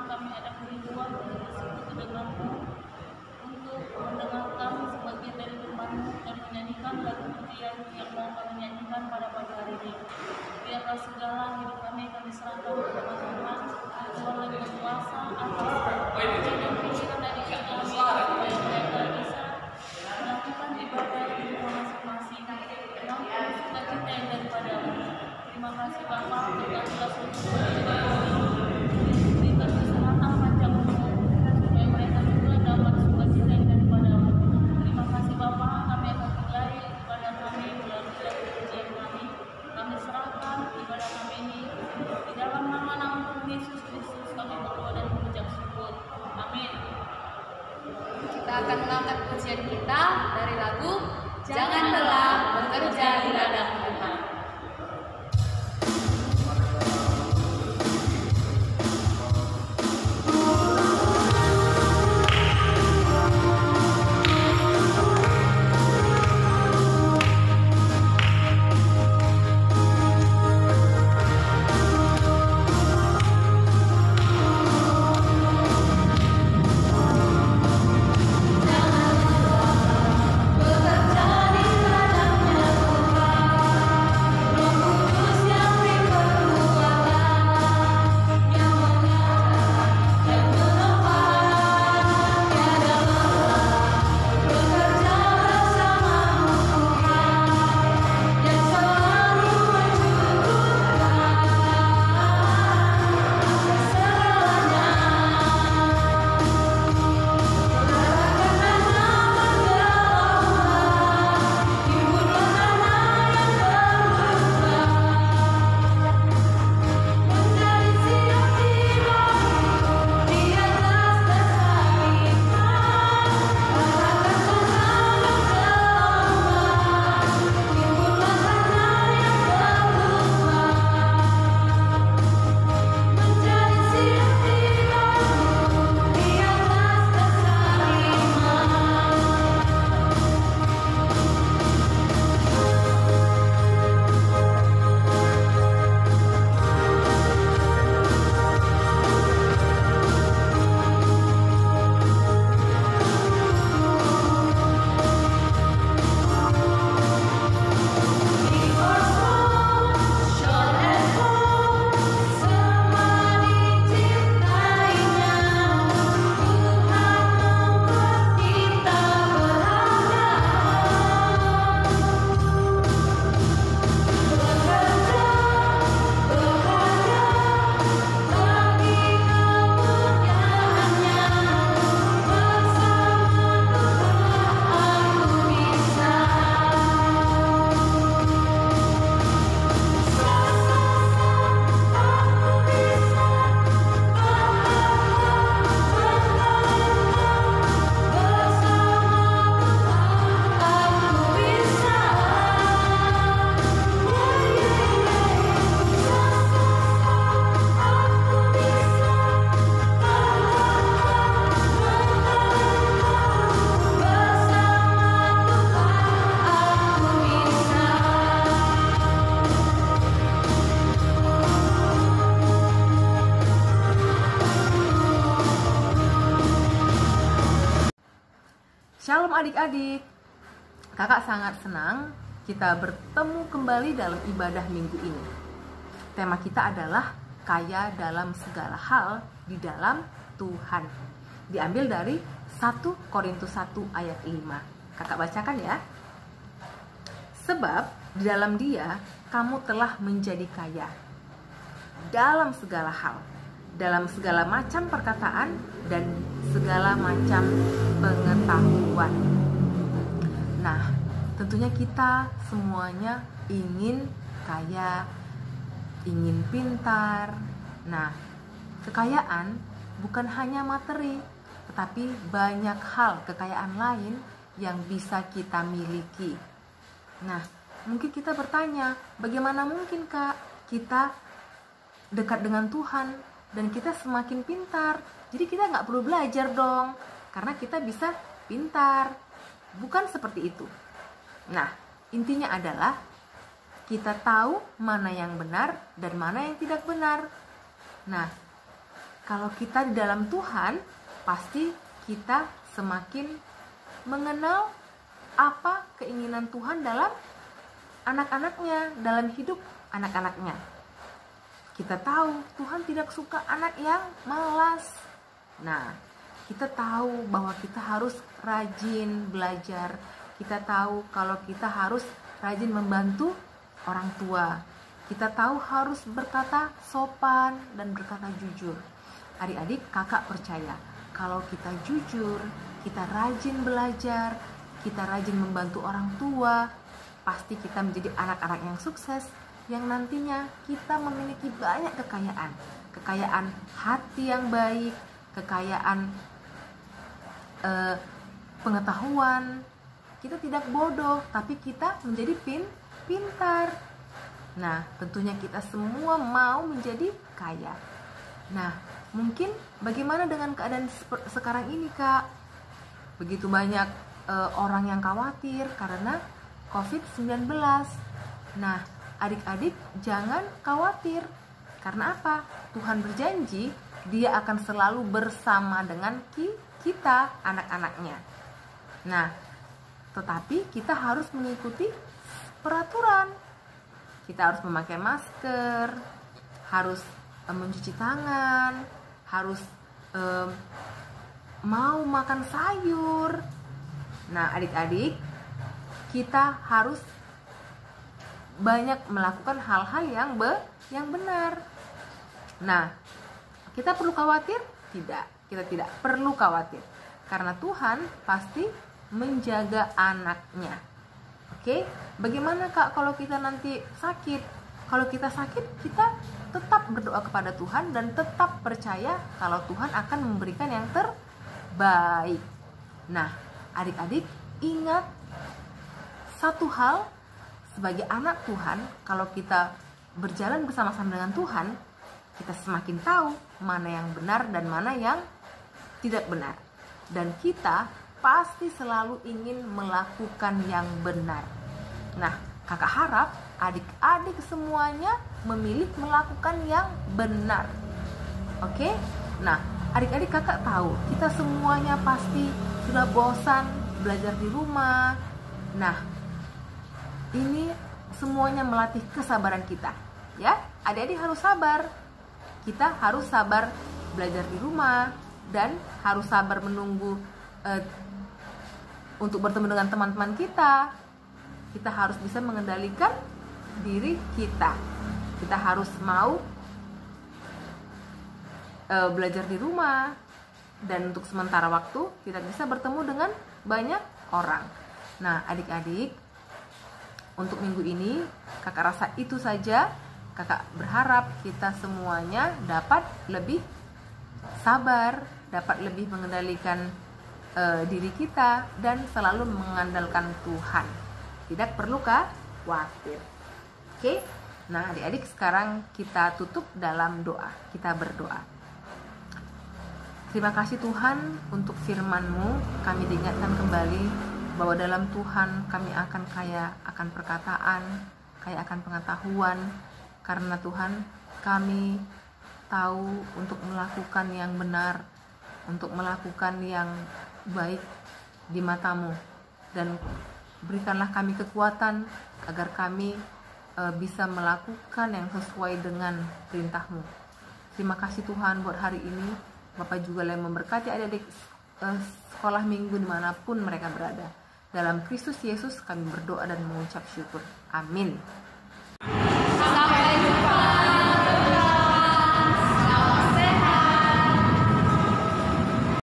kami ada kerinduan untuk bersekutu denganmu, untuk mendengarkan sebagian dari firman-Mu dan menyanyikan lagu pujian yang mau kami nyanyikan pada pagi hari ini. Biarlah segala hidup kami serahkan kepada Tuhan. Tuhan lagi berkuasa atas dan pikiran dan isi kami supaya mereka bisa melakukan ibadah di rumah masing-masing. Mengampuni sukacita yang daripada-Mu. Terima kasih Bapa, berkatilah seluruh berikan kesehatan panjang umur supaya mereka juga dapat sukacita yang daripada-Mu. Terima kasih Bapa, kami akan mulai ibadah kami melalui lagu pujian kami. Kami serahkan ibadah kami ini di dalam nama Tuhan Yesus Kristus. Kami berdoa dan mengucap syukur. Amin. Kita akan mengangkat pujian kita dari lagu Jangan Lelah Bekerja di Ladang Tuhan. Shalom adik-adik, kakak sangat senang kita bertemu kembali dalam ibadah minggu ini. Tema kita adalah kaya dalam segala hal di dalam Tuhan. Diambil dari 1 Korintus 1 ayat 5. Kakak bacakan ya. Sebab di dalam Dia kamu telah menjadi kaya dalam segala hal, dalam segala macam perkataan dan segala macam pengetahuan. Nah, tentunya kita semuanya ingin kaya, ingin pintar. Nah, kekayaan bukan hanya materi, tetapi banyak hal kekayaan lain yang bisa kita miliki. Nah, mungkin kita bertanya, bagaimana mungkin Kak kita dekat dengan Tuhan dan kita semakin pintar? Jadi kita nggak perlu belajar dong, karena kita bisa pintar. Bukan seperti itu. Nah, intinya adalah kita tahu mana yang benar dan mana yang tidak benar. Nah, kalau kita di dalam Tuhan, pasti kita semakin mengenal apa keinginan Tuhan dalam anak-anaknya, dalam hidup anak-anaknya. Kita tahu Tuhan tidak suka anak yang malas. Nah, kita tahu bahwa kita harus rajin belajar. Kita tahu kalau kita harus rajin membantu orang tua. Kita tahu harus berkata sopan dan berkata jujur. Adik-adik, kakak percaya kalau kita jujur, kita rajin belajar, kita rajin membantu orang tua, pasti kita menjadi anak-anak yang sukses, yang nantinya kita memiliki banyak kekayaan. Kekayaan hati yang baik, kekayaan pengetahuan. Kita tidak bodoh, tapi kita menjadi pintar. Nah, tentunya kita semua mau menjadi kaya. Nah, mungkin bagaimana dengan keadaan sekarang ini, Kak? Begitu banyak orang yang khawatir karena COVID-19. Nah, adik-adik jangan khawatir. Karena apa? Tuhan berjanji Dia akan selalu bersama dengan kita, anak-anaknya. Nah, tetapi kita harus mengikuti peraturan. Kita harus memakai masker, harus mencuci tangan, harus mau makan sayur. Nah, adik-adik, kita harus banyak melakukan hal-hal yang benar. Nah, kita perlu khawatir? Tidak, kita tidak perlu khawatir. Karena Tuhan pasti menjaga anaknya. Oke, bagaimana Kak kalau kita nanti sakit? Kalau kita sakit, kita tetap berdoa kepada Tuhan dan tetap percaya kalau Tuhan akan memberikan yang terbaik. Nah, adik-adik ingat satu hal, sebagai anak Tuhan, kalau kita berjalan bersama-sama dengan Tuhan, kita semakin tahu mana yang benar dan mana yang tidak benar. Dan kita pasti selalu ingin melakukan yang benar. Nah, kakak harap adik-adik semuanya memilih melakukan yang benar. Oke? Nah, adik-adik kakak tahu, kita semuanya pasti sudah bosan belajar di rumah. Nah, ini semuanya melatih kesabaran kita. Ya, adik-adik harus sabar. Kita harus sabar belajar di rumah dan harus sabar menunggu untuk bertemu dengan teman-teman kita. Kita harus bisa mengendalikan diri kita. Kita harus mau belajar di rumah dan untuk sementara waktu tidak bisa bertemu dengan banyak orang. Nah, adik-adik, untuk minggu ini kakak rasa itu saja. Kakak berharap kita semuanya dapat lebih sabar, dapat lebih mengendalikan diri kita dan selalu mengandalkan Tuhan. Tidak perlu khawatir. Oke? Nah, adik-adik, sekarang kita tutup dalam doa. Kita berdoa. Terima kasih Tuhan untuk firman-Mu. Kami diingatkan kembali bahwa dalam Tuhan kami akan kaya akan perkataan, kaya akan pengetahuan. Karena Tuhan, kami tahu untuk melakukan yang benar, untuk melakukan yang baik di mata-Mu. Dan berikanlah kami kekuatan agar kami bisa melakukan yang sesuai dengan perintah-Mu. Terima kasih Tuhan buat hari ini. Bapak juga yang memberkati adik-adik sekolah minggu dimanapun mereka berada. Dalam Kristus Yesus kami berdoa dan mengucap syukur. Amin. Sampai jumpa.